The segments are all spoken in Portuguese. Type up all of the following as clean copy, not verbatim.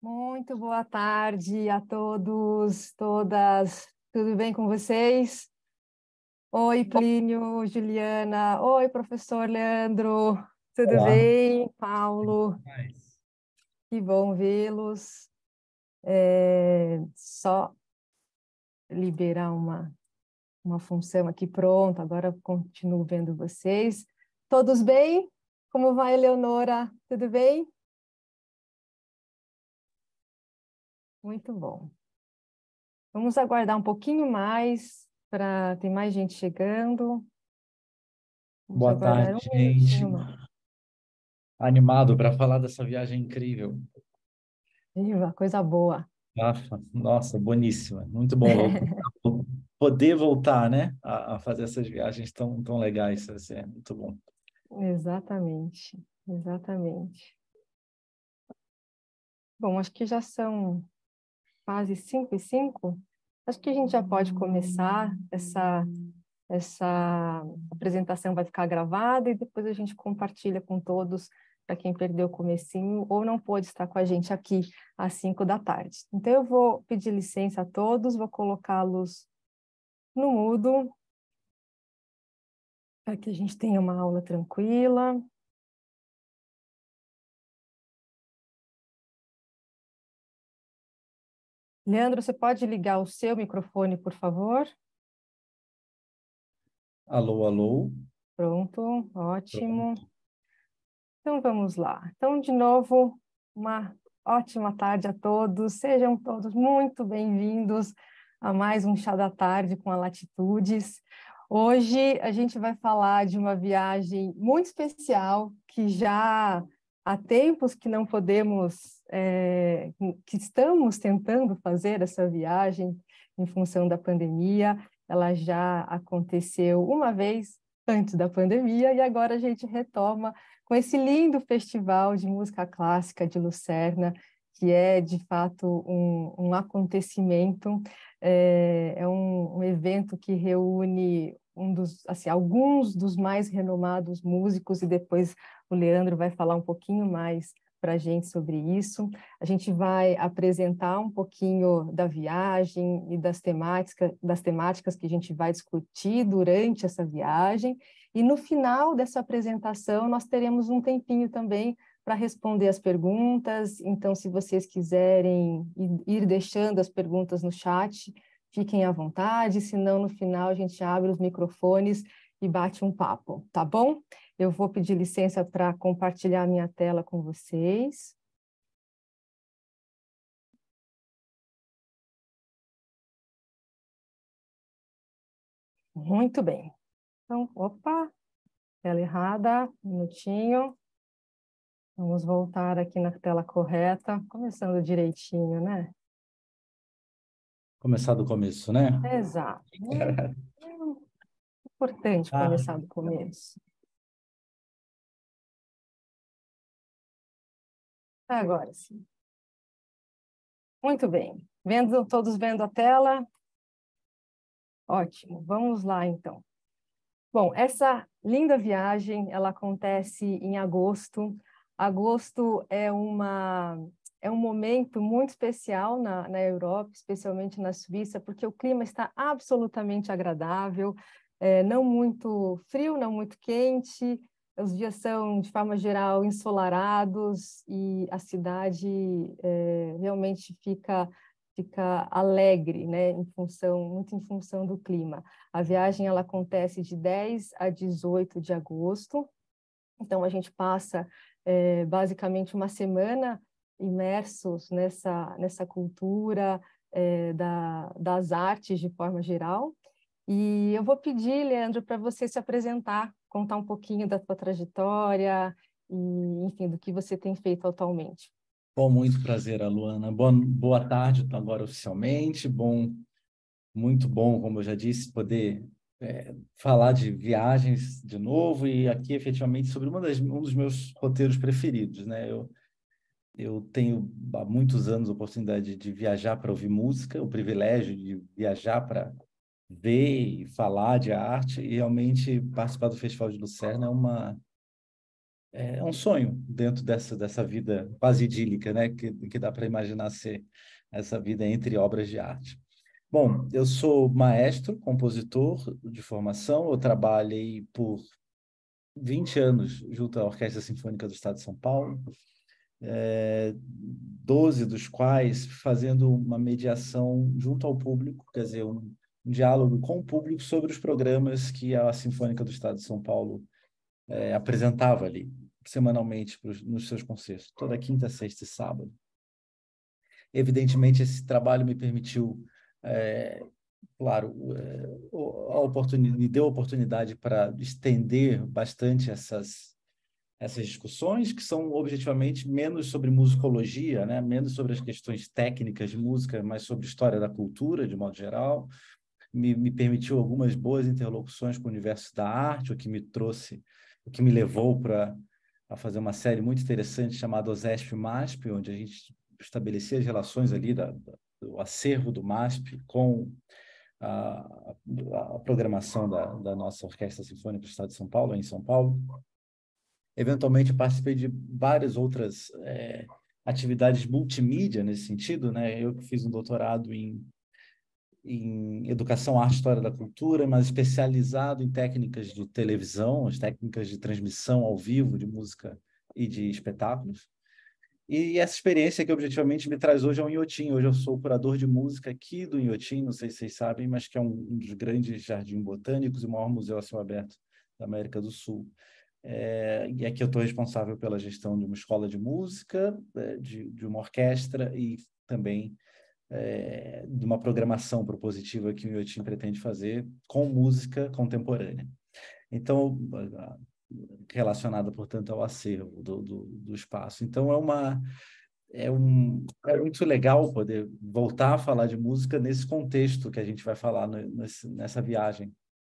Muito boa tarde a todos, todas. Tudo bem com vocês? Oi, Plínio, Juliana. Oi, professor Leandro. Tudo Olá. bem? Paulo, Mas, que bom vê-los. Só liberar uma função aqui, pronto. Agora eu continuo vendo vocês. Todos bem? Como vai, Eleonora? Tudo bem? Muito bom. Vamos aguardar um pouquinho mais para ter mais gente chegando. Vamos boa aguardar tarde, um gente. minutinho mais. Animado para falar dessa viagem incrível. Viva, coisa boa. Nossa, boníssima. Muito bom poder voltar, né, a fazer essas viagens tão legais. Isso é muito bom. Exatamente, exatamente. Bom, acho que já são quase 5:05. Acho que a gente já pode começar. Essa apresentação vai ficar gravada e depois a gente compartilha com todos, para quem perdeu o comecinho ou não pôde estar com a gente aqui às 5 da tarde. Então, eu vou pedir licença a todos, vou colocá-los no mudo, para que a gente tenha uma aula tranquila. Leandro, você pode ligar o seu microfone, por favor? Alô, alô. Pronto, ótimo. Pronto. Então vamos lá. Então, de novo, uma ótima tarde a todos. Sejam todos muito bem-vindos a mais um Chá da Tarde com a Latitudes. Hoje a gente vai falar de uma viagem muito especial que já há tempos que não podemos, que estamos tentando fazer essa viagem em função da pandemia. Ela já aconteceu uma vez antes da pandemia e agora a gente retoma com esse lindo festival de música clássica de Lucerna, que é, de fato, um acontecimento, é um evento que reúne assim, alguns dos mais renomados músicos, e depois o Leandro vai falar um pouquinho mais para a gente sobre isso. A gente vai apresentar um pouquinho da viagem e das temáticas que a gente vai discutir durante essa viagem, e no final dessa apresentação, nós teremos um tempinho também para responder as perguntas. Então, se vocês quiserem ir deixando as perguntas no chat, fiquem à vontade. Senão, no final, a gente abre os microfones e bate um papo, tá bom? Eu vou pedir licença para compartilhar minha tela com vocês. Muito bem. Então, opa, tela errada, um minutinho. Vamos voltar aqui na tela correta, começando direitinho, né? Começar do começo, né? Exato. É importante Ah, começar do começo. Agora sim. Muito bem. Todos vendo a tela? Ótimo. Vamos lá, então. Bom, essa linda viagem, ela acontece em agosto. Agosto é um momento muito especial na Europa, especialmente na Suíça, porque o clima está absolutamente agradável, não muito frio, não muito quente, os dias são, de forma geral, ensolarados e a cidade realmente fica alegre, né, muito em função do clima. A viagem ela acontece de 10 a 18 de agosto, então a gente passa basicamente uma semana imersos nessa cultura das artes de forma geral. E eu vou pedir, Leandro, para você se apresentar, contar um pouquinho da tua trajetória e, enfim, do que você tem feito atualmente. bom, muito prazer, Luana. Boa tarde, então, agora oficialmente. Muito bom, como eu já disse, poder falar de viagens de novo e aqui efetivamente sobre um dos meus roteiros preferidos, né? Eu tenho há muitos anos a oportunidade de viajar para ouvir música, o privilégio de viajar para ver e falar de arte, e realmente participar do Festival de Lucerna é um sonho dentro dessa vida quase idílica, né? Que dá para imaginar ser essa vida entre obras de arte. Bom, eu sou maestro, compositor de formação. Eu trabalhei por 20 anos junto à Orquestra Sinfônica do Estado de São Paulo, 12 dos quais fazendo uma mediação junto ao público, quer dizer, um diálogo com o público sobre os programas que a Sinfônica do Estado de São Paulo apresentava ali, semanalmente, nos seus concertos, toda quinta, sexta e sábado. Evidentemente, esse trabalho me permitiu, claro, me deu a oportunidade para estender bastante essas discussões, que são objetivamente menos sobre musicologia, né? Menos sobre as questões técnicas de música, mas sobre história da cultura, de modo geral. Me permitiu algumas boas interlocuções com o universo da arte, o que me levou a fazer uma série muito interessante chamada OSESP-MASP, onde a gente estabelecia as relações ali do acervo do MASP com a programação da nossa Orquestra Sinfônica do Estado de São Paulo, em São Paulo. Eventualmente, participei de várias outras atividades multimídia nesse sentido, né? Eu que fiz um doutorado em Educação, Arte e História da Cultura, mas especializado em técnicas de televisão, as técnicas de transmissão ao vivo de música e de espetáculos. E essa experiência que objetivamente me traz hoje ao Inhotim. Hoje eu sou curador de música aqui do Inhotim, não sei se vocês sabem, mas que é um dos grandes jardins botânicos e o maior museu a céu aberto da América do Sul. E aqui eu estou responsável pela gestão de uma escola de música, de uma orquestra e também de uma programação propositiva que o Inhotim pretende fazer com música contemporânea. Então, relacionada, portanto, ao acervo do espaço. Então, é muito legal poder voltar a falar de música nesse contexto que a gente vai falar nessa viagem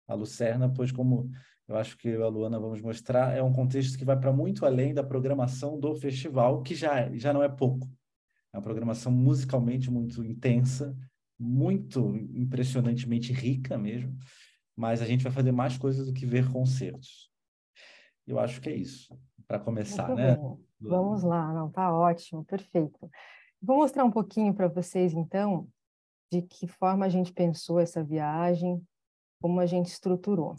à Lucerna, pois, como eu acho que eu e a Luana vamos mostrar, é um contexto que vai para muito além da programação do festival, que já não é pouco. É uma programação musicalmente muito intensa, muito impressionantemente rica mesmo, mas a gente vai fazer mais coisas do que ver concertos. Eu acho que é isso, para começar, Muito né? bem, vamos lá, não, tá ótimo, perfeito. Vou mostrar um pouquinho para vocês, então, de que forma a gente pensou essa viagem, como a gente estruturou.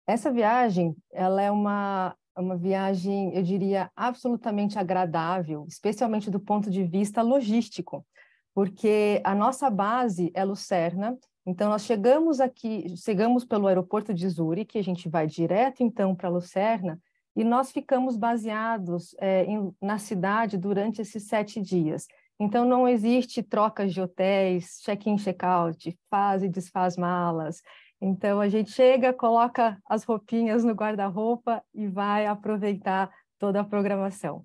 Essa viagem, ela é uma viagem, eu diria, absolutamente agradável, especialmente do ponto de vista logístico, porque a nossa base é Lucerna, então nós chegamos pelo aeroporto de Zurique, a gente vai direto então para Lucerna, e nós ficamos baseados na cidade durante esses 7 dias. Então não existe trocas de hotéis, check-in, check-out, faz e desfaz malas. Então, a gente chega, coloca as roupinhas no guarda-roupa e vai aproveitar toda a programação.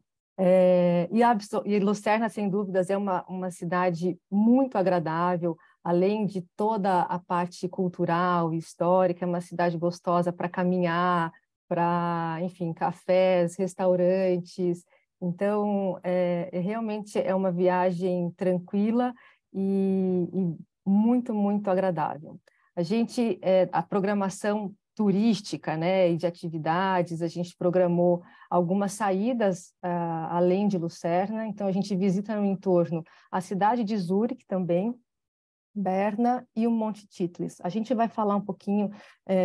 E Lucerna, sem dúvidas, é uma cidade muito agradável, além de toda a parte cultural e histórica, é uma cidade gostosa para caminhar, para, enfim, cafés, restaurantes. Então, realmente é uma viagem tranquila e muito, muito agradável. A programação turística, né, e de atividades, a gente programou algumas saídas além de Lucerna, então a gente visita no entorno a cidade de Zurique também, Berna e o Monte Titlis. A gente vai falar um pouquinho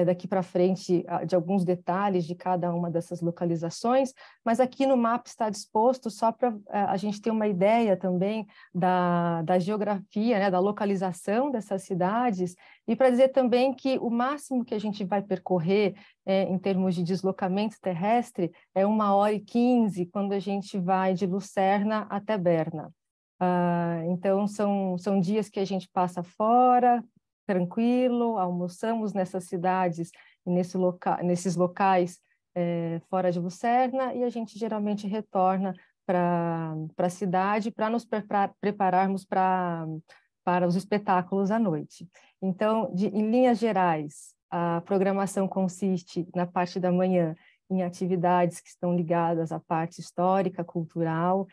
daqui para frente de alguns detalhes de cada uma dessas localizações, mas aqui no mapa está disposto só para a gente ter uma ideia também da geografia, né, da localização dessas cidades, e para dizer também que o máximo que a gente vai percorrer em termos de deslocamento terrestre é 1h15 quando a gente vai de Lucerna até Berna. Então, são dias que a gente passa fora, tranquilo, almoçamos nessas cidades e nesses locais fora de Lucerna, e a gente geralmente retorna para a cidade para nos prepararmos para os espetáculos à noite. Então, em linhas gerais, a programação consiste, na parte da manhã, em atividades que estão ligadas à parte histórica, cultural,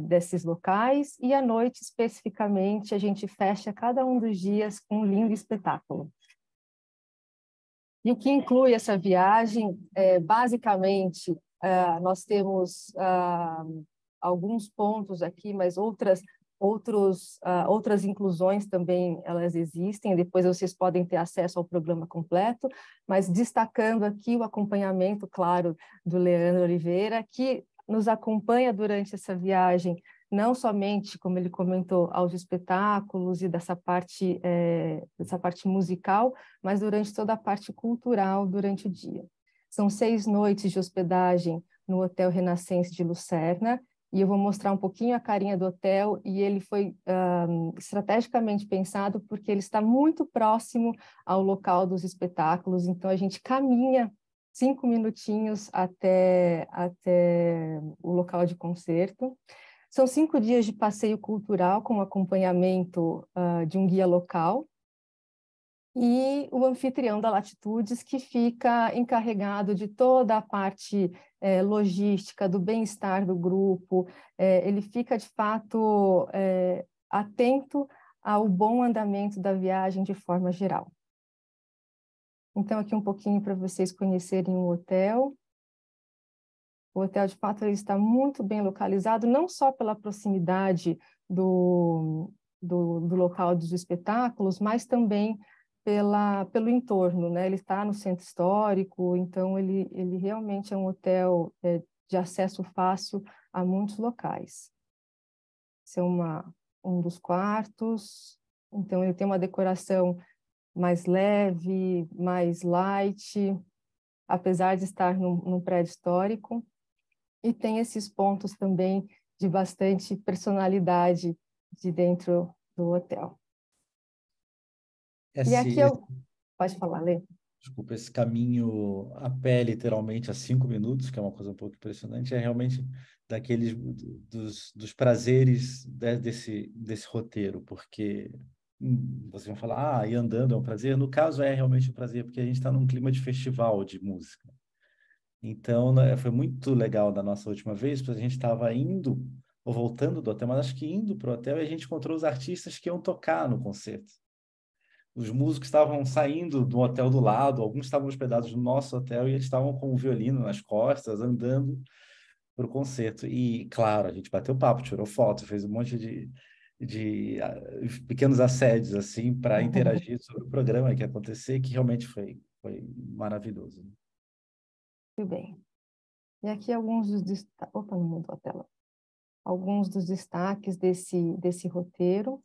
desses locais, e à noite, especificamente, a gente fecha cada um dos dias com um lindo espetáculo. E o que inclui essa viagem, basicamente, nós temos alguns pontos aqui, mas outras inclusões também elas existem. Depois vocês podem ter acesso ao programa completo, mas destacando aqui o acompanhamento, claro, do Leandro Oliveira, que nos acompanha durante essa viagem, não somente, como ele comentou, aos espetáculos e dessa parte musical, mas durante toda a parte cultural durante o dia. São 6 noites de hospedagem no Hotel Renascença de Lucerna, e eu vou mostrar um pouquinho a carinha do hotel, e ele foi estrategicamente pensado porque ele está muito próximo ao local dos espetáculos, então a gente caminha 5 minutinhos até o local de concerto. São 5 dias de passeio cultural com acompanhamento de um guia local, e o anfitrião da Latitudes, que fica encarregado de toda a parte logística, do bem-estar do grupo. Ele fica, de fato, atento ao bom andamento da viagem de forma geral. Então, aqui um pouquinho para vocês conhecerem o hotel. O hotel, de fato, ele está muito bem localizado, não só pela proximidade do local dos espetáculos, mas também pelo entorno, né? Ele está no centro histórico, então ele realmente é um hotel de acesso fácil a muitos locais. Esse é um dos quartos, então ele tem uma decoração mais leve, mais light, apesar de estar num prédio histórico, e tem esses pontos também de bastante personalidade de dentro do hotel. E aqui pode falar, Lê. Desculpa, esse caminho a pé, literalmente, a 5 minutos, que é uma coisa um pouco impressionante, é realmente dos prazeres desse roteiro, porque vocês vão falar, ir andando é um prazer. No caso, é realmente um prazer, porque a gente está num clima de festival de música. Então, né, foi muito legal da nossa última vez, porque a gente estava indo ou voltando do hotel, mas acho que indo para o hotel, e a gente encontrou os artistas que iam tocar no concerto. Os músicos estavam saindo do hotel do lado, alguns estavam hospedados no nosso hotel e eles estavam com o violino nas costas, andando para o concerto. E, claro, a gente bateu papo, tirou foto, fez um monte de pequenos assédios, assim, para interagir sobre o programa que ia acontecer, que realmente foi maravilhoso. Muito bem. E aqui alguns dos destaques... Opa, não mudou a tela. Alguns dos destaques desse roteiro.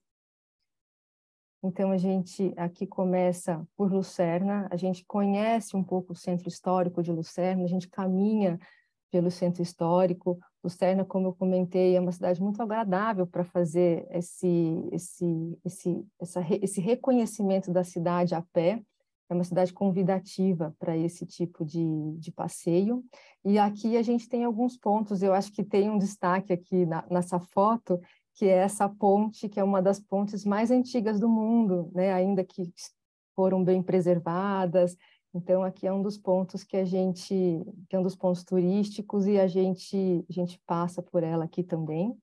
Então, a gente aqui começa por Lucerna, a gente conhece um pouco o centro histórico de Lucerna, a gente caminha pelo centro histórico. Lucerna, como eu comentei, é uma cidade muito agradável para fazer esse reconhecimento da cidade a pé. É uma cidade convidativa para esse tipo de passeio. E aqui a gente tem alguns pontos, eu acho que tem um destaque aqui nessa foto, que é essa ponte, que é uma das pontes mais antigas do mundo, né? Ainda que foram bem preservadas. Então, aqui é um dos pontos que é um dos pontos turísticos, e a gente passa por ela aqui também.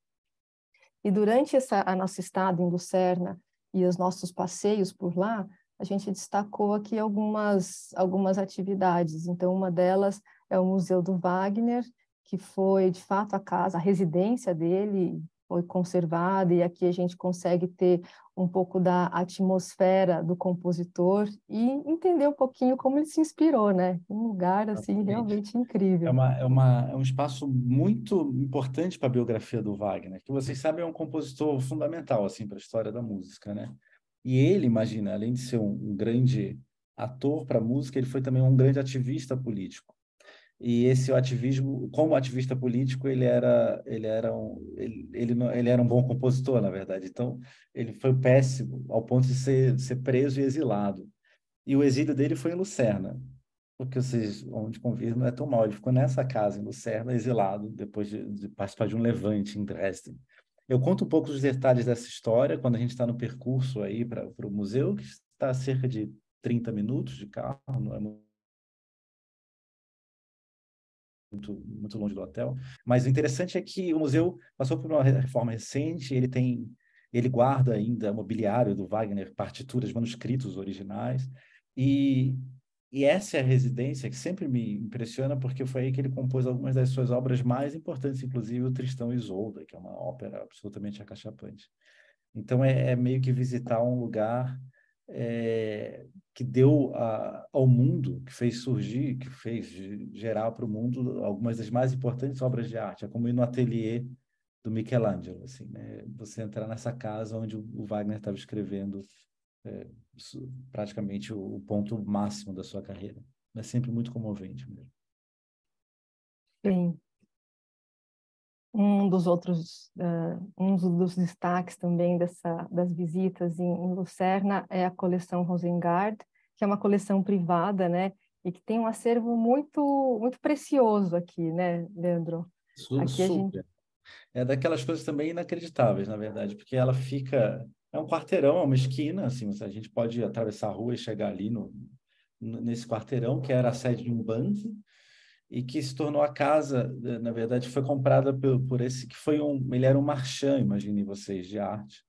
E durante a nossa estada em Lucerna e os nossos passeios por lá, a gente destacou aqui algumas atividades. Então, uma delas é o Museu do Wagner, que foi, de fato, a residência dele foi conservada, e aqui a gente consegue ter um pouco da atmosfera do compositor e entender um pouquinho como ele se inspirou, né? Um lugar, assim, realmente incrível. É um espaço muito importante para a biografia do Wagner, que vocês sabem é um compositor fundamental assim para a história da música, né? E ele, imagina, além de ser um grande ator para a música, ele foi também um grande ativista político. E esse ativismo, como ativista político, ele era um bom compositor, na verdade. Então, ele foi péssimo ao ponto de ser preso e exilado. E o exílio dele foi em Lucerna, porque vocês vão de convir, não é tão mal. Ele ficou nessa casa em Lucerna, exilado, depois de participar de um levante em Dresden. Eu conto um pouco dos detalhes dessa história quando a gente está no percurso aí para o museu, que está a cerca de 30 minutos de carro, não é muito longe do hotel. Mas o interessante é que o museu passou por uma reforma recente, ele guarda ainda mobiliário do Wagner, partituras, manuscritos originais, e E essa é a residência que sempre me impressiona, porque foi aí que ele compôs algumas das suas obras mais importantes, inclusive o Tristão e Isolda, que é uma ópera absolutamente acachapante. Então, é meio que visitar um lugar que deu ao mundo, que fez surgir, que fez gerar para o mundo algumas das mais importantes obras de arte. É como ir no ateliê do Michelangelo, assim, né? Você entrar nessa casa onde o Wagner estava escrevendo praticamente o ponto máximo da sua carreira. É sempre muito comovente mesmo. Sim. Um dos outros, um dos destaques também das visitas em Lucerna é a coleção Rosengard, que é uma coleção privada, né? E que tem um acervo muito precioso aqui, né, Leandro? Aqui a gente... Super. É daquelas coisas também inacreditáveis, na verdade, porque ela fica... É um quarteirão, é uma esquina, assim, a gente pode atravessar a rua e chegar ali nesse quarteirão, que era a sede de um banco, e que se tornou a casa, na verdade, foi comprada por esse, que foi ele era um marchand, imaginem vocês, de arte.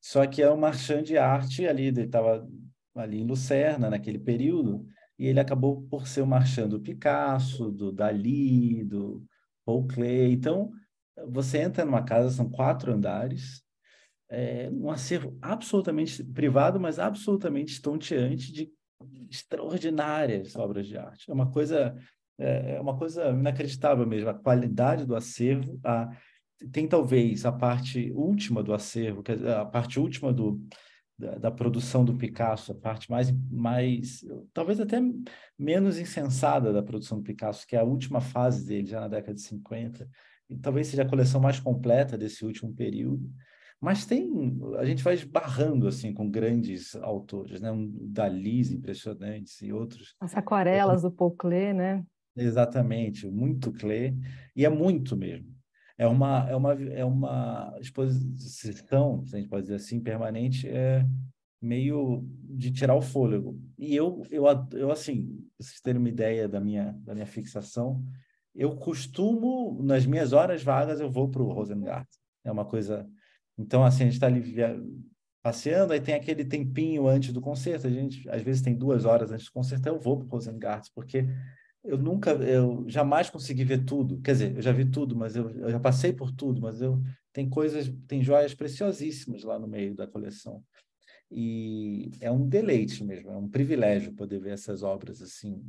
Só que é um marchand de arte ali, ele estava ali em Lucerna, naquele período, e ele acabou por ser o marchand do Picasso, do Dalí, do Paul Klee. Então, você entra numa casa, são 4 andares, um acervo absolutamente privado, mas absolutamente estonteante de extraordinárias obras de arte. É uma coisa inacreditável mesmo. A qualidade do acervo, tem talvez a parte última do acervo, a parte última da produção do Picasso, a parte mais, talvez até menos insensada da produção do Picasso, que é a última fase dele, já na década de 50, e talvez seja a coleção mais completa desse último período. Mas a gente vai esbarrando assim com grandes autores, né? Dalis impressionantes e outros. As aquarelas do Paul Klee, né? Exatamente, muito Klee, e é muito mesmo. É uma exposição, se a gente pode dizer assim, permanente, meio de tirar o fôlego. E eu assim, pra vocês terem uma ideia da minha fixação, eu costumo, nas minhas horas vagas, eu vou para o Rosengarten. É uma coisa... Então, assim, a gente está ali passeando, aí tem aquele tempinho antes do concerto, a gente, às vezes, tem 2 horas antes do concerto, eu vou para o Rosengarten, porque eu jamais consegui ver tudo. Quer dizer, eu já vi tudo, mas eu já passei por tudo, mas tem joias preciosíssimas lá no meio da coleção. E é um deleite mesmo, é um privilégio poder ver essas obras assim,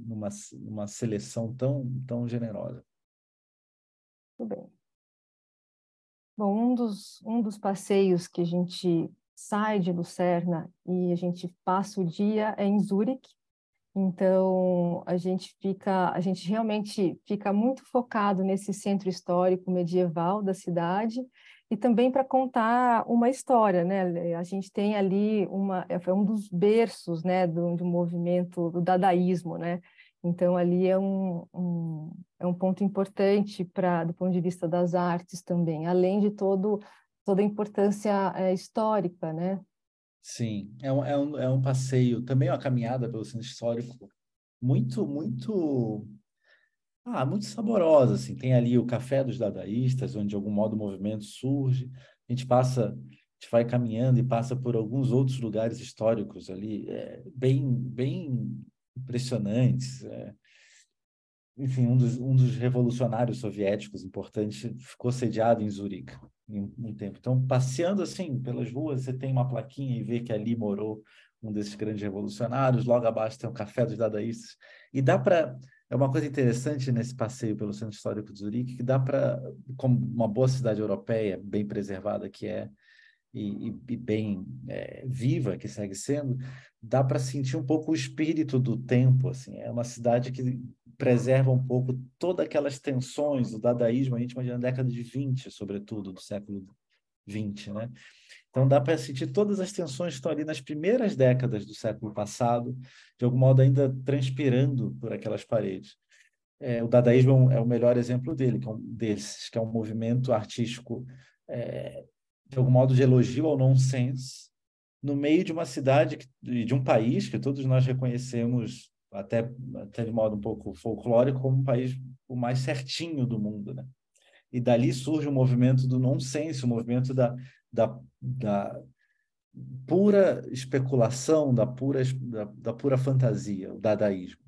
numa seleção tão generosa. Tudo bem. Bom, um dos passeios que a gente sai de Lucerna e a gente passa o dia é em Zurique. Então, a gente realmente fica muito focado nesse centro histórico medieval da cidade e também para contar uma história, né? A gente tem ali foi um dos berços, né, do movimento do dadaísmo, né? Então, ali é um ponto importante do ponto de vista das artes também, além de toda a importância histórica, né? Sim, é um passeio, também uma caminhada pelo centro histórico muito saborosa, assim. Tem ali o Café dos Dadaístas, onde de algum modo o movimento surge. A gente vai caminhando e passa por alguns outros lugares históricos ali, bem impressionantes. Enfim, um dos revolucionários soviéticos importantes ficou sediado em Zurique em um tempo. Então, passeando assim pelas ruas, você tem uma plaquinha e vê que ali morou um desses grandes revolucionários. Logo abaixo tem o Café dos Dadaístas. E dá para... É uma coisa interessante nesse passeio pelo Centro Histórico de Zurique, que dá para, como uma boa cidade europeia, bem preservada que é, e bem viva que segue sendo, dá para sentir um pouco o espírito do tempo, assim. É uma cidade que preserva um pouco todas aquelas tensões do dadaísmo, a gente imagina na década de 20, sobretudo, do século 20, né? Então dá para sentir todas as tensões que estão ali nas primeiras décadas do século passado, de algum modo ainda transpirando por aquelas paredes. O dadaísmo é o melhor exemplo desses, que é um movimento artístico de algum modo de elogio ao nonsense, no meio de uma cidade e de um país que todos nós reconhecemos, até de modo um pouco folclórico, como um país o mais certinho do mundo, né? E dali surge o movimento do nonsense, o movimento da pura especulação, da pura fantasia, o dadaísmo,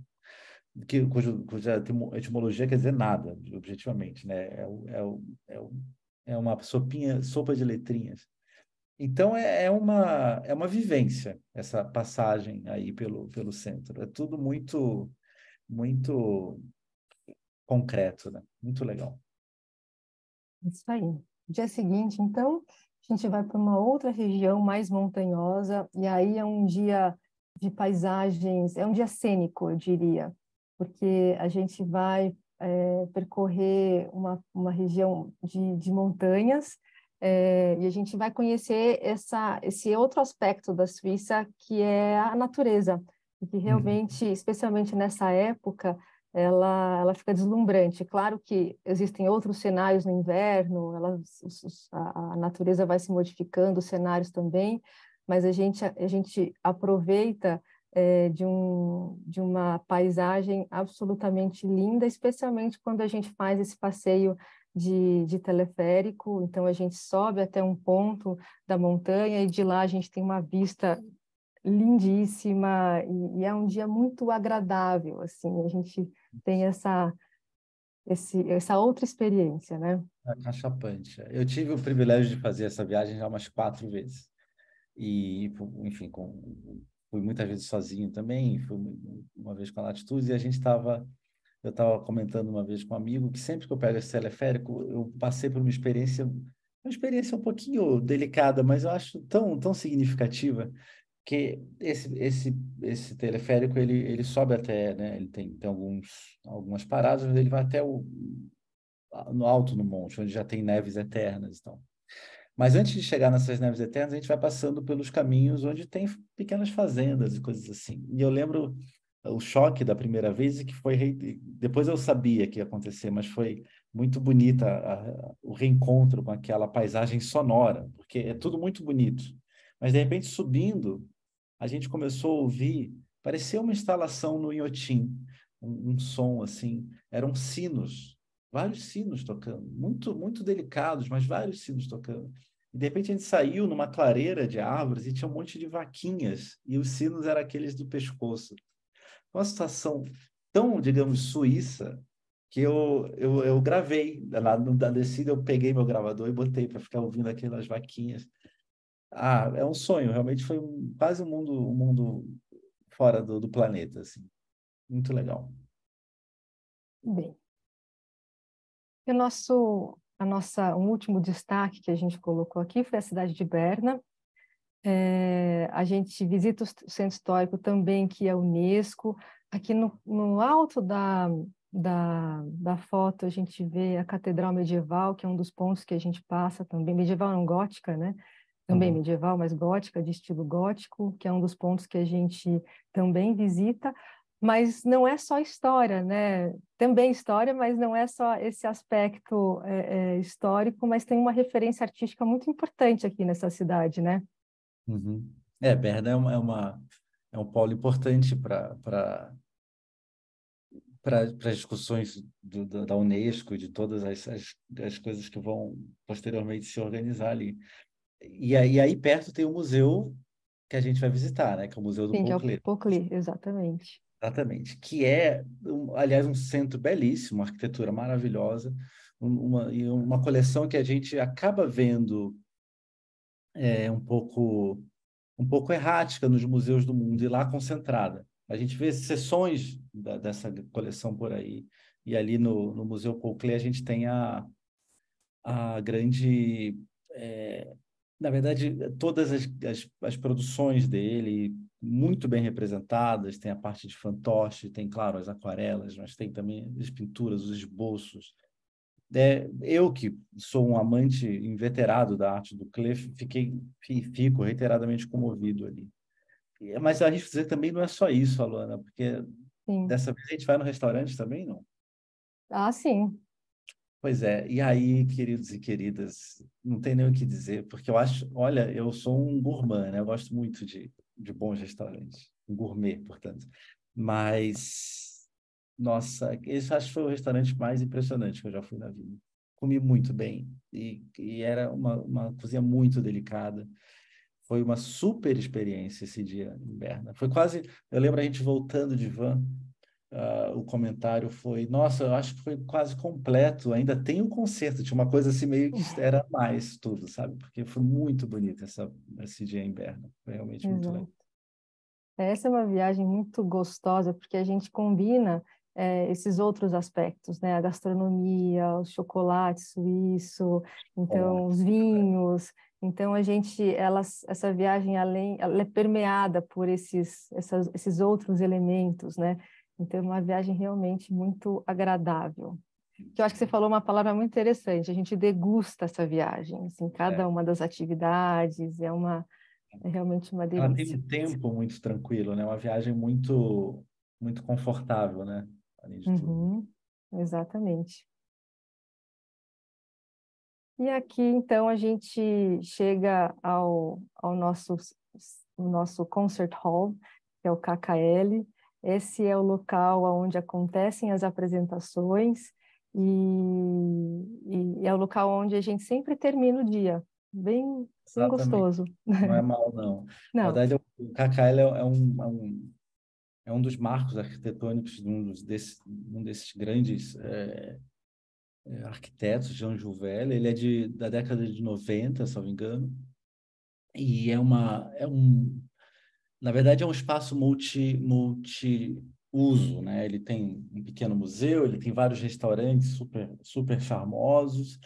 cuja etimologia quer dizer nada, objetivamente, né? É, é uma sopa de letrinhas. Então, é uma vivência, essa passagem aí pelo centro. É tudo muito concreto, né? Muito legal. Isso aí. Dia seguinte, então, a gente vai para uma outra região mais montanhosa, e aí é um dia de paisagens, é um dia cênico, eu diria, porque a gente vai percorrer uma região de montanhas, e a gente vai conhecer esse outro aspecto da Suíça, que é a natureza, e que Uhum. realmente, especialmente nessa época, ela fica deslumbrante. Claro que existem outros cenários no inverno, a natureza vai se modificando, os cenários também, mas a gente aproveita de uma paisagem absolutamente linda, especialmente quando a gente faz esse passeio de teleférico. Então, a gente sobe até um ponto da montanha e de lá a gente tem uma vista lindíssima e é um dia muito agradável, assim, a gente tem essa outra experiência, né? Acachapante. Eu tive o privilégio de fazer essa viagem já umas 4 vezes. E, enfim, fui muitas vezes sozinho também, fui uma vez com a Latitude, e eu estava comentando uma vez com um amigo que sempre que eu pego esse teleférico, eu passei por uma experiência um pouquinho delicada, mas eu acho tão significativa, que esse teleférico, ele sobe até, né, ele tem algumas paradas, mas ele vai até no alto no monte, onde já tem neves eternas e tal. Mas antes de chegar nessas neves eternas, a gente vai passando pelos caminhos onde tem pequenas fazendas e coisas assim. E eu lembro o choque da primeira vez, e que foi. Depois eu sabia que ia acontecer, mas foi muito bonita o reencontro com aquela paisagem sonora, porque é tudo muito bonito. Mas, de repente, subindo, a gente começou a ouvir, parecia uma instalação no Inhotim, um som assim, eram sinos, vários sinos tocando, muito delicados, mas vários sinos tocando. E de repente a gente saiu numa clareira de árvores e tinha um monte de vaquinhas, e os sinos eram aqueles do pescoço. Uma situação tão, digamos, suíça, que eu gravei. Da descida eu peguei meu gravador e botei para ficar ouvindo aquelas vaquinhas. Ah, é um sonho, realmente foi quase um mundo fora do planeta, assim. Muito legal. Bem, e um último destaque que a gente colocou aqui foi a cidade de Berna. A gente visita o centro histórico também, que é a Unesco. Aqui no alto da foto, a gente vê a Catedral Medieval, que é um dos pontos que a gente passa também. Medieval não gótica, né? Também Uhum. medieval, mas gótica, de estilo gótico, que é um dos pontos que a gente também visita. Mas não é só história, né? Também história, mas não é só esse aspecto histórico, mas tem uma referência artística muito importante aqui nessa cidade, né? Uhum. Berna é um polo importante para as discussões da Unesco e de todas as coisas que vão posteriormente se organizar ali. E aí perto tem o museu que a gente vai visitar, né? Que é o Museu do Sim, que é Paul o Klee. Pocli, exatamente. Exatamente. Que é, aliás, um centro belíssimo, uma arquitetura maravilhosa, e uma coleção que a gente acaba vendo um pouco errática nos museus do mundo, e lá concentrada. A gente vê seções dessa coleção por aí, e ali no Museu Paul Klee a gente tem a grande. Na verdade, todas as produções dele muito bem representadas, tem a parte de fantoche, tem, claro, as aquarelas, mas tem também as pinturas, os esboços. Eu, que sou um amante inveterado da arte do Klee, fico reiteradamente comovido ali. Mas a gente dizer também não é só isso, Alana, porque Sim. dessa vez a gente vai no restaurante também, não? Ah, sim. Pois é, e aí, queridos e queridas, não tem nem o que dizer, porque eu acho, olha, eu sou um gourmand, né? Eu gosto muito de bons restaurantes, um gourmet, portanto. Mas, nossa, esse acho que foi o restaurante mais impressionante que eu já fui na vida. Comi muito bem, e era uma cozinha muito delicada. Foi uma super experiência esse dia em Berna. Foi quase, eu lembro a gente voltando de van, o comentário foi, nossa, eu acho que foi quase completo, ainda tem o concerto, tinha uma coisa assim meio que era mais tudo, sabe? Porque foi muito bonito esse dia em Berna, foi realmente muito legal. Exato. Essa é uma viagem muito gostosa, porque a gente combina esses outros aspectos, né? A gastronomia, o chocolate suíço, então os vinhos. Então essa viagem ela é permeada por esses outros elementos, né? Então é uma viagem realmente muito agradável. Que eu acho que você falou uma palavra muito interessante. A gente degusta essa viagem, assim, É. cada uma das atividades é realmente uma Ela tem delícia. um tempo muito tranquilo, né? Uma viagem muito, muito confortável, né? Além de tudo. Uhum, exatamente. E aqui, então, a gente chega ao nosso concert hall, que é o KKL. Esse é o local onde acontecem as apresentações e é o local onde a gente sempre termina o dia. Bem Exatamente. gostoso. Não é mal, não. Na Não. verdade, o KKL é um dos marcos arquitetônicos de um desses grandes arquitetos, Jean Jouvel. Ele é da década de 90, se não me engano. E na verdade, é um espaço multi-uso, né? Ele tem um pequeno museu, ele tem vários restaurantes super, super charmosos.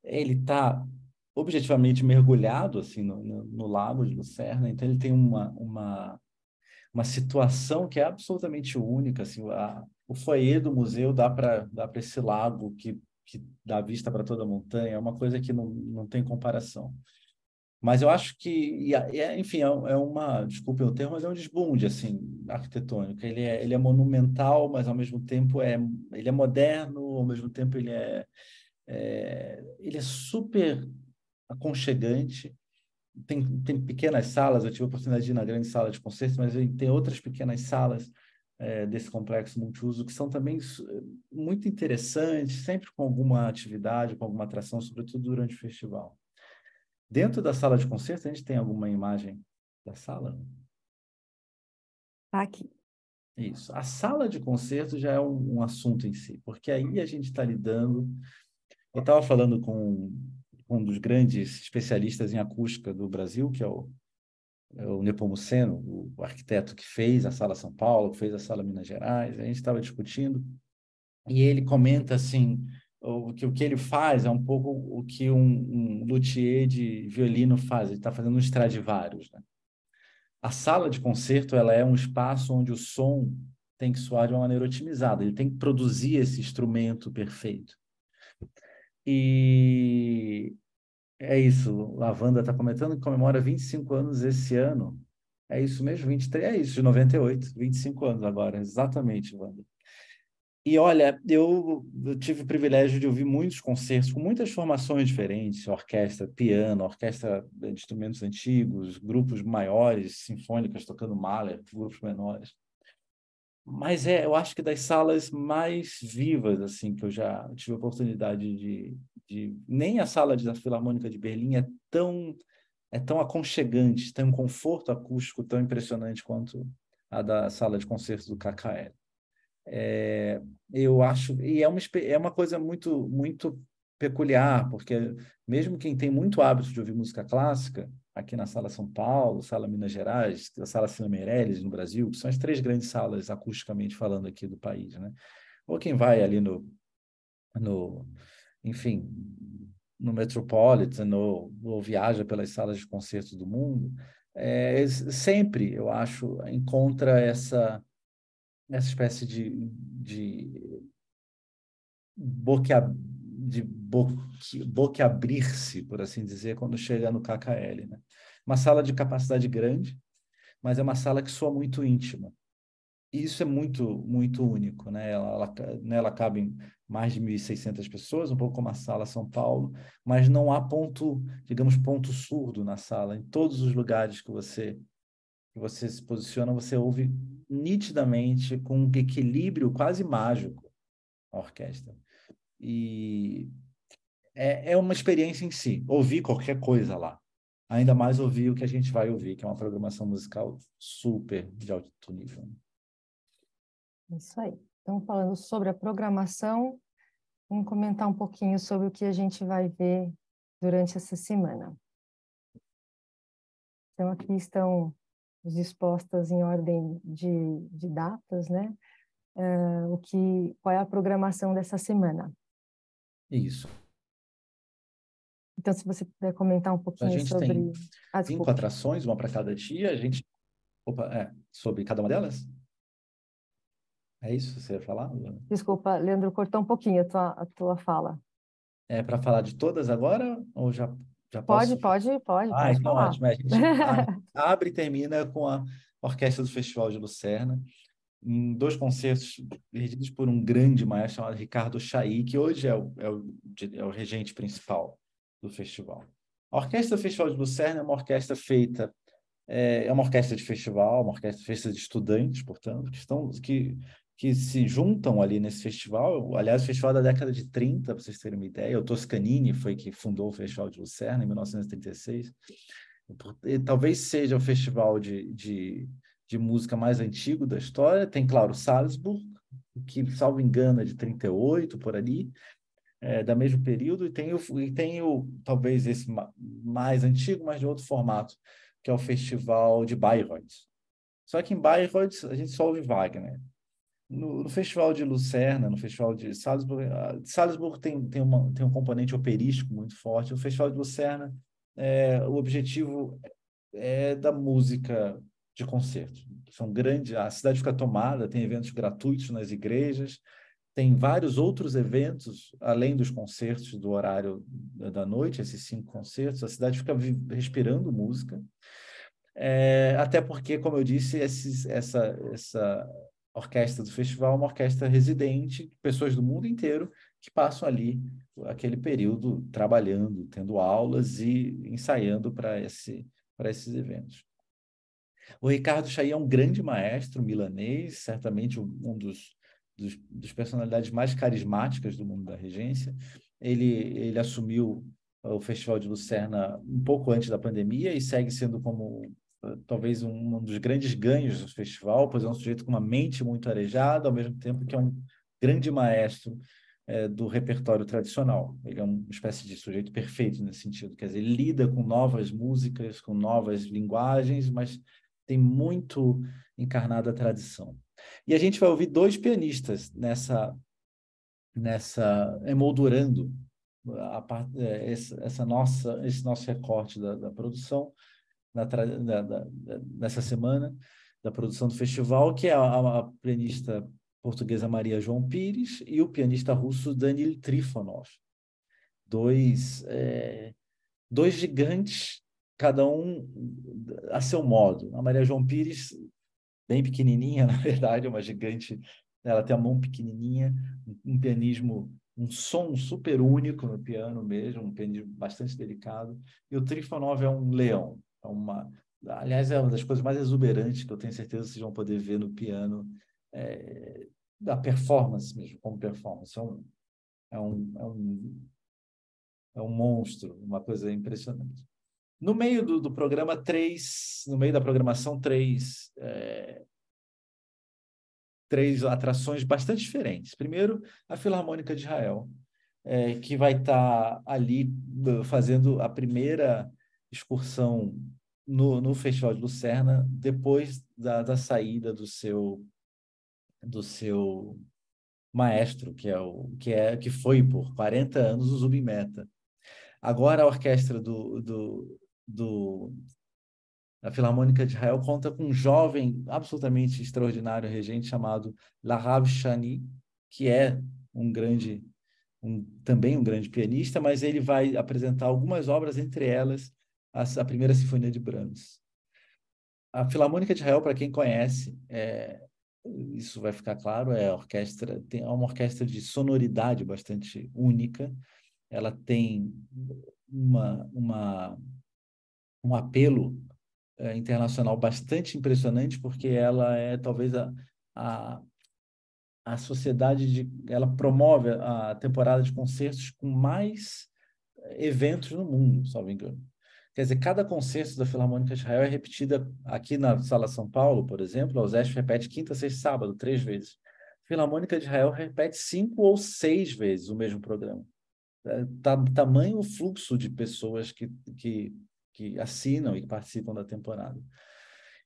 Ele está objetivamente mergulhado assim no lago de Lucerna, então ele tem uma situação que é absolutamente única, assim, o foyer do museu dá para esse lago que dá vista para toda a montanha, é uma coisa que não tem comparação. Mas eu acho que, enfim, desculpe o termo, mas é um desbunde, assim, arquitetônico. Ele é monumental, mas ao mesmo tempo ele é moderno, ao mesmo tempo ele é super aconchegante. Tem pequenas salas, eu tive a oportunidade de ir na grande sala de concertos, mas tem outras pequenas salas desse complexo multiuso que são também muito interessantes, sempre com alguma atividade, com alguma atração, sobretudo durante o festival. Dentro da sala de concerto, a gente tem alguma imagem da sala? Tá aqui. Isso. A sala de concerto já é um assunto em si, porque aí a gente está lidando. Eu estava falando com um dos grandes especialistas em acústica do Brasil, que é o Nepomuceno, o arquiteto que fez a Sala São Paulo, que fez a Sala Minas Gerais. A gente estava discutindo e ele comenta assim o que ele faz é um pouco o que um luthier de violino faz. Ele está fazendo um Stradivarius, né? A sala de concerto ela é um espaço onde o som tem que soar de uma maneira otimizada. Ele tem que produzir esse instrumento perfeito. E é isso. A Wanda está comentando que comemora 25 anos esse ano. É isso mesmo, 23, é isso, de 98, 25 anos agora, exatamente, Wanda. E olha, eu tive o privilégio de ouvir muitos concertos com muitas formações diferentes, orquestra, piano, orquestra de instrumentos antigos, grupos maiores, sinfônicas tocando Mahler, grupos menores. Mas eu acho que das salas mais vivas assim que eu já tive a oportunidade nem a sala da Filarmônica de Berlim é tão aconchegante, tem um conforto acústico tão impressionante quanto a da sala de concertos do KKL. Eu acho, e é uma coisa muito, muito peculiar, porque mesmo quem tem muito hábito de ouvir música clássica, aqui na Sala São Paulo, Sala Minas Gerais, a Sala Cine Meirelles no Brasil, que são as três grandes salas acusticamente falando aqui do país, né? Ou quem vai ali no enfim, no Metropolitan ou viaja pelas salas de concertos do mundo, sempre, eu acho, encontra essa espécie boquiabrir-se, por assim dizer, quando chega no KKL, né? Uma sala de capacidade grande, mas é uma sala que soa muito íntima. E isso é muito, muito único, né? Nela cabem mais de 1.600 pessoas, um pouco como a Sala São Paulo, mas não há ponto, digamos, ponto surdo na sala. Em todos os lugares que você se posiciona, você ouve nitidamente, com um equilíbrio quase mágico, a orquestra. E é uma experiência em si, ouvir qualquer coisa lá. ainda mais ouvir o que a gente vai ouvir, que é uma programação musical super de alto nível. Isso aí. Então, falando sobre a programação, vamos comentar um pouquinho sobre o que a gente vai ver durante essa semana. Então, aqui estão dispostas em ordem de datas, né? Qual é a programação dessa semana? Isso. Então, se você puder comentar um A pouquinho gente tem sobre... 5 desculpe. atrações, uma para cada dia. A gente... sobre cada uma delas? É isso que você ia falar, Luana? Desculpa, Leandro, cortou um pouquinho a tua fala. É para falar de todas agora? Ou já Pode, posso? pode, pode, Ah, pode então falar. ótimo. A gente abre e termina com a Orquestra do Festival de Lucerna, em 2 concertos dirigidos por um grande maestro chamado Ricardo Chailly, que hoje é o regente principal do festival. A Orquestra do Festival de Lucerna é uma orquestra feita, é uma orquestra de festival, uma orquestra feita de estudantes, portanto, que se juntam ali nesse festival. Aliás, o festival é da década de 30, para vocês terem uma ideia. O Toscanini foi que fundou o Festival de Lucerna, em 1936. E talvez seja o festival de música mais antigo da história. Tem, claro, Salzburg, que, salvo engano, é de 38, por ali, da mesmo período, e tem talvez esse mais antigo, mas de outro formato, que é o Festival de Bayreuth. Só que em Bayreuth a gente só ouve Wagner. No Festival de Lucerna, no Festival de Salzburg, Salzburg tem um componente operístico muito forte. O Festival de Lucerna, o objetivo é da música de concerto. São grandes, a cidade fica tomada, tem eventos gratuitos nas igrejas, tem vários outros eventos, além dos concertos do horário da noite, esses 5 concertos, a cidade fica respirando música. Até porque, como eu disse, essa orquestra do festival é uma orquestra residente, pessoas do mundo inteiro que passam ali aquele período trabalhando, tendo aulas e ensaiando para esses eventos. O Ricardo Chailly é um grande maestro milanês, certamente dos personalidades mais carismáticas do mundo da regência. Ele assumiu o Festival de Lucerna um pouco antes da pandemia e segue sendo como talvez um dos grandes ganhos do festival, pois é um sujeito com uma mente muito arejada, ao mesmo tempo que é um grande maestro do repertório tradicional. Ele é uma espécie de sujeito perfeito nesse sentido, quer dizer, ele lida com novas músicas, com novas linguagens, mas tem muito encarnada a tradição. E a gente vai ouvir 2 pianistas nessa emoldurando esse nosso recorte da produção nessa semana da produção do festival, que é a pianista portuguesa Maria João Pires e o pianista russo Danil Trifonov. Dois gigantes, cada um a seu modo. A Maria João Pires, bem pequenininha, na verdade, é uma gigante. Ela tem a mão pequenininha, um pianismo, um som super único no piano mesmo, um pianismo bastante delicado. E o Trifonov é um leão. Aliás, é uma das coisas mais exuberantes que eu tenho certeza que vocês vão poder ver no piano, da performance mesmo, como performance. É um, é um, é um monstro, uma coisa impressionante. No meio do programa, no meio da programação, três atrações bastante diferentes. Primeiro, a Filarmônica de Israel, que vai estar ali fazendo a primeira excursão no Festival de Lucerna, depois da saída do seu maestro, que foi por 40 anos o Zubin Mehta. Agora a orquestra a Filarmônica de Israel conta com um jovem absolutamente extraordinário regente chamado Lahav Shani, que é também um grande pianista, mas ele vai apresentar algumas obras, entre elas a primeira Sinfonia de Brahms. A Filarmônica de Israel, para quem conhece, isso vai ficar claro, é uma orquestra de sonoridade bastante única. Ela tem um apelo internacional bastante impressionante, porque ela é talvez a, a sociedade ela promove a temporada de concertos com mais eventos no mundo, salvo engano. Quer dizer, cada concerto da Filarmônica de Israel é repetida aqui na Sala São Paulo, por exemplo, a USESP repete quinta, sexta e sábado, 3 vezes. A Filarmônica de Israel repete 5 ou 6 vezes o mesmo programa. Tamanho o fluxo de pessoas que assinam e que participam da temporada.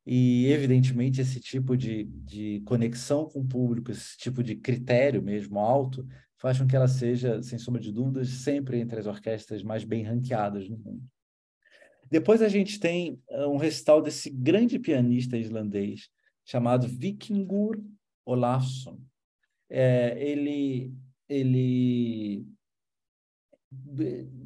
E, evidentemente, esse tipo de conexão com o público, esse tipo de critério mesmo alto, faz com que ela seja, sem sombra de dúvidas, sempre entre as orquestras mais bem ranqueadas no mundo. Depois a gente tem um recital desse grande pianista islandês chamado Víkingur Olafsson. Ele,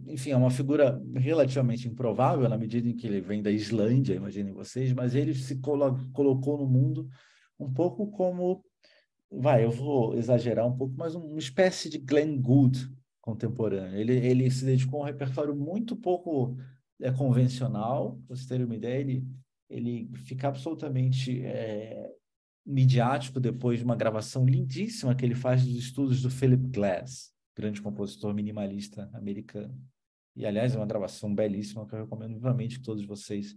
enfim, é uma figura relativamente improvável na medida em que ele vem da Islândia, imaginem vocês, mas ele se colocou no mundo um pouco como, eu vou exagerar um pouco, mas uma espécie de Glenn Gould contemporâneo. Ele se dedicou a um repertório muito pouco convencional, para vocês terem uma ideia, ele fica absolutamente midiático depois de uma gravação lindíssima que ele faz dos estudos do Philip Glass, grande compositor minimalista americano. E, aliás, é uma gravação belíssima que eu recomendo vivamente que todos vocês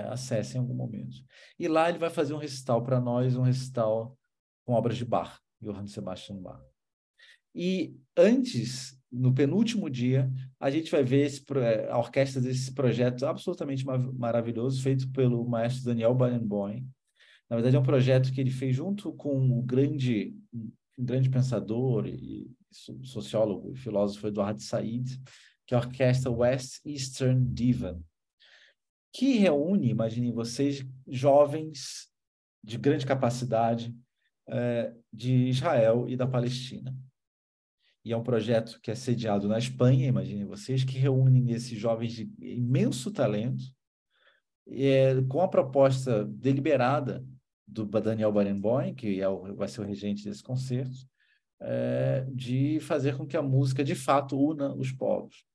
acessem em algum momento. E lá ele vai fazer um recital para nós, um recital com obras de Bach, Johann Sebastian Bach. E antes, no penúltimo dia, a gente vai ver a orquestra desse projeto absolutamente maravilhoso, feito pelo maestro Daniel Barenboim. Na verdade, é um projeto que ele fez junto com um grande pensador e sociólogo e filósofo Eduardo Said, que é a orquestra West Eastern Divan, que reúne, imaginem vocês, jovens de grande capacidade de Israel e da Palestina. E é um projeto que é sediado na Espanha, imaginem vocês, que reúne esses jovens de imenso talento, com a proposta deliberada do Daniel Barenboim, que vai ser o regente desse concerto, de fazer com que a música, de fato, una os povos.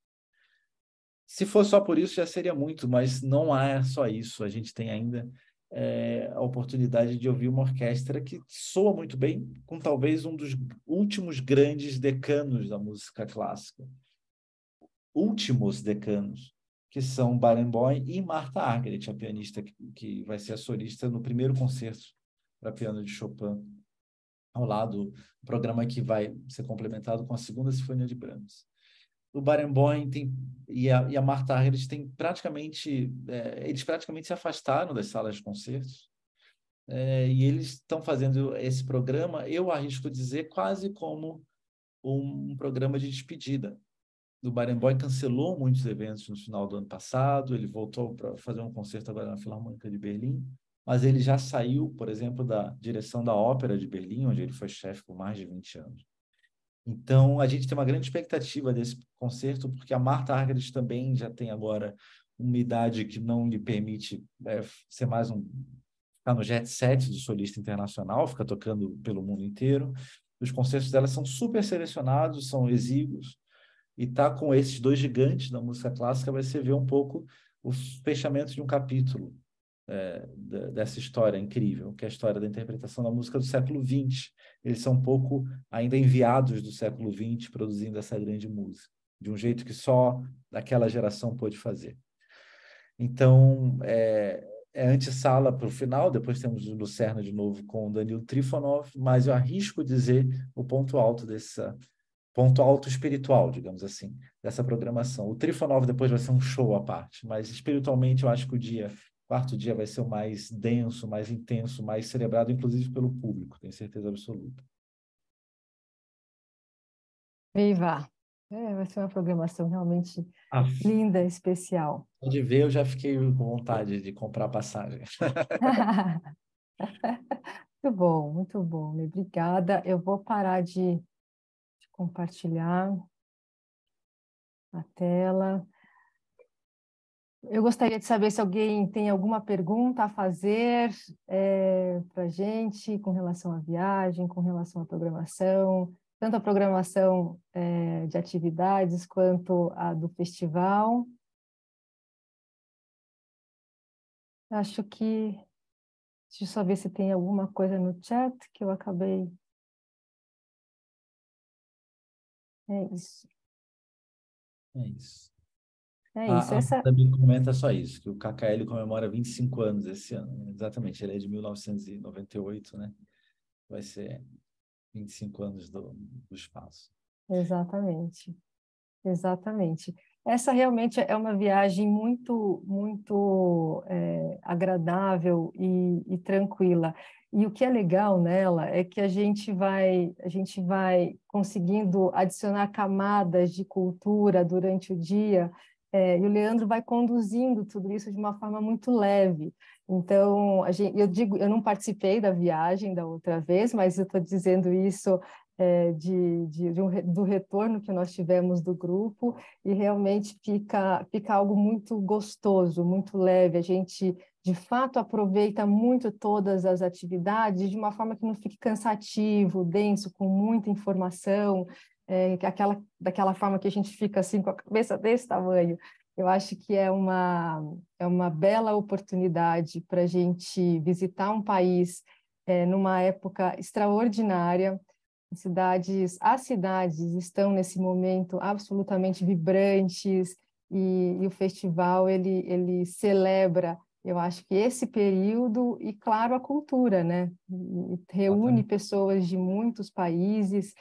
Se for só por isso, já seria muito, mas não é só isso. A gente tem ainda a oportunidade de ouvir uma orquestra que soa muito bem, com talvez um dos últimos grandes decanos da música clássica. Últimos decanos, que são Barenboim e Martha Argerich, a pianista que vai ser a solista no primeiro concerto para piano de Chopin, ao lado do programa que vai ser complementado com a segunda sinfonia de Brahms. O Barenboim e a Martha Argerich têm eles praticamente se afastaram das salas de concertos, e eles estão fazendo esse programa, eu arrisco dizer, quase como um programa de despedida. O Barenboim cancelou muitos eventos no final do ano passado, ele voltou para fazer um concerto agora na Filarmônica de Berlim, mas ele já saiu, por exemplo, da direção da Ópera de Berlim, onde ele foi chefe por mais de 20 anos. Então, a gente tem uma grande expectativa desse concerto, porque a Martha Argerich também já tem agora uma idade que não lhe permite ser mais ficar no jet set do solista internacional, ficar tocando pelo mundo inteiro. Os concertos dela são super selecionados, são exíguos, e tá com esses dois gigantes da música clássica vai ser ver um pouco o fechamento de um capítulo dessa história incrível, que é a história da interpretação da música do século XX. Eles são um pouco ainda enviados do século XX produzindo essa grande música, de um jeito que só aquela geração pôde fazer. Então, é antessala para o final, depois temos o Lucerna de novo com o Danilo Trifonov, mas eu arrisco dizer o ponto alto ponto alto espiritual, digamos assim, dessa programação. O Trifonov depois vai ser um show à parte, mas espiritualmente eu acho que o quarto dia vai ser o mais denso, mais intenso, mais celebrado, inclusive pelo público, tenho certeza absoluta. Viva! Vai ser uma programação realmente linda, especial. De ver, eu já fiquei com vontade de comprar passagem. Muito bom, obrigada. Eu vou parar de compartilhar a tela. Eu gostaria de saber se alguém tem alguma pergunta a fazer para a gente com relação à viagem, com relação à programação, tanto a programação de atividades quanto a do festival. Acho que... Deixa eu só ver se tem alguma coisa no chat que eu acabei... É isso. É isso. É isso. A também comenta só isso, que o KKL comemora 25 anos esse ano. Exatamente, ele é de 1998, né? Vai ser 25 anos do espaço. Exatamente. Exatamente. Essa realmente é uma viagem muito agradável e tranquila. E o que é legal nela é que a gente vai conseguindo adicionar camadas de cultura durante o dia, e o Leandro vai conduzindo tudo isso de uma forma muito leve. Então, eu digo, eu não participei da viagem da outra vez, mas eu estou dizendo isso do retorno que nós tivemos do grupo, e realmente fica algo muito gostoso, muito leve. A gente, de fato, aproveita muito todas as atividades de uma forma que não fique cansativo, denso, com muita informação, daquela forma que a gente fica assim com a cabeça desse tamanho. Eu acho que é uma bela oportunidade para a gente visitar um país numa época extraordinária. As cidades estão nesse momento absolutamente vibrantes, e o festival ele celebra, eu acho que esse período, e claro, a cultura, né? E reúne Exatamente. pessoas de muitos países,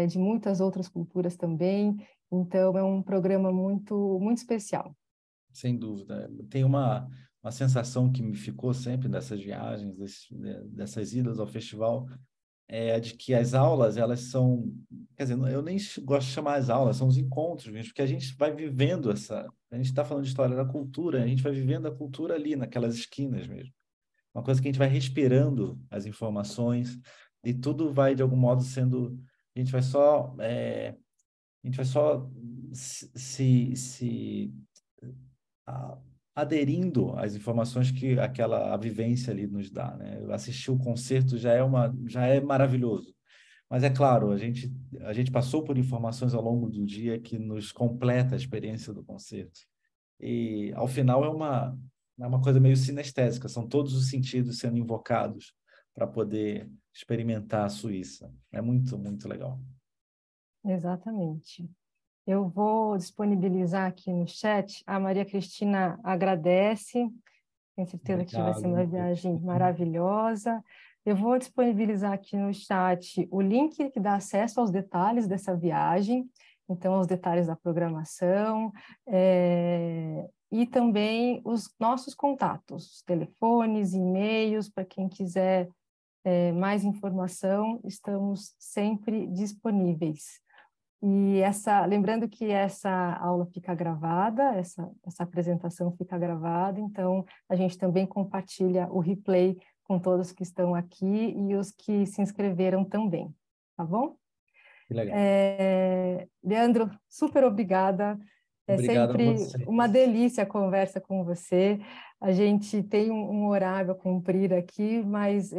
de muitas outras culturas também. Então é um programa muito especial. Sem dúvida. Tem uma sensação que me ficou sempre dessas viagens, dessas idas ao festival, é a de que as aulas, elas são, quer dizer, eu nem gosto de chamar as aulas, são os encontros mesmo, porque a gente vai vivendo a gente está falando de história da cultura, a gente vai vivendo a cultura ali, naquelas esquinas mesmo. Uma coisa que a gente vai respirando as informações, e tudo vai, de algum modo, sendo, a gente vai só, a gente vai só se a- aderindo às informações que a vivência ali nos dá, né? Assistir o concerto já é maravilhoso. Mas é claro, a gente passou por informações ao longo do dia que nos completa a experiência do concerto. E ao final é uma coisa meio sinestésica, são todos os sentidos sendo invocados para poder experimentar a Suíça. É muito, muito legal. Exatamente. Eu vou disponibilizar aqui no chat. A Maria Cristina agradece. Tenho certeza que vai ser Obrigado. uma viagem maravilhosa. Eu vou disponibilizar aqui no chat o link que dá acesso aos detalhes dessa viagem, então, aos detalhes da programação, e também os nossos contatos, telefones, e-mails, para quem quiser mais informação, estamos sempre disponíveis. Lembrando que essa aula fica gravada, essa apresentação fica gravada, então a gente também compartilha o replay com todos que estão aqui e os que se inscreveram também, tá bom? Que legal. Leandro, super obrigada. É Obrigado a sempre uma vocês. delícia a conversa com você. A gente tem um horário a cumprir aqui, mas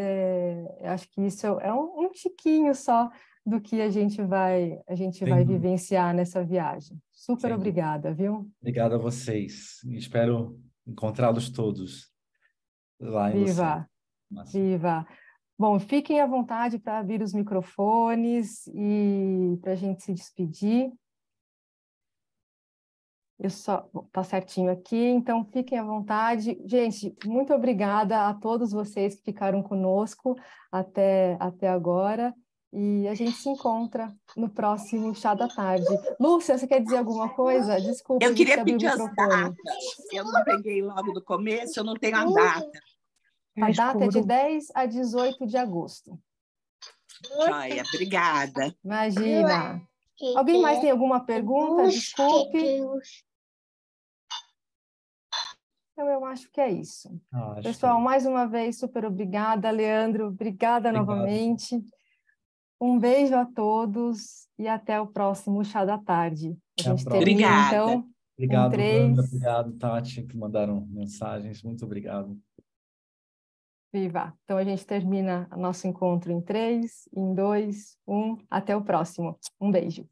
acho que isso é um tiquinho só do que a gente vai Sem dúvida, vivenciar nessa viagem. Super sem dúvida. obrigada, viu? Obrigado a vocês. Espero encontrá-los todos lá em Lucerne. Viva, Massa. viva. Bom, fiquem à vontade para abrir os microfones e para a gente se despedir. Bom, tá certinho aqui, então fiquem à vontade. Gente, muito obrigada a todos vocês que ficaram conosco até agora, e a gente se encontra no próximo Chá da Tarde. Lúcia, você quer dizer alguma coisa? Desculpe, Eu você queria abriu o pedir as microfone. datas. Eu não peguei logo do começo, eu não tenho a data. A data é de escuro. 10 a 18 de agosto. Joia, obrigada. Imagina. Alguém mais tem alguma pergunta? Desculpe. Então, eu acho que é isso. Acho que é Pessoal, isso. mais uma vez, super obrigada, Leandro. Obrigada Obrigado. novamente. Um beijo a todos e até o próximo Chá da Tarde. A Até a gente termina, próxima. Obrigada. então, em Obrigado, Wanda. 3. Obrigado, Tati, que mandaram mensagens. Muito obrigado. Viva! Então, a gente termina nosso encontro em 3, em 2, 1. Até o próximo. Um beijo.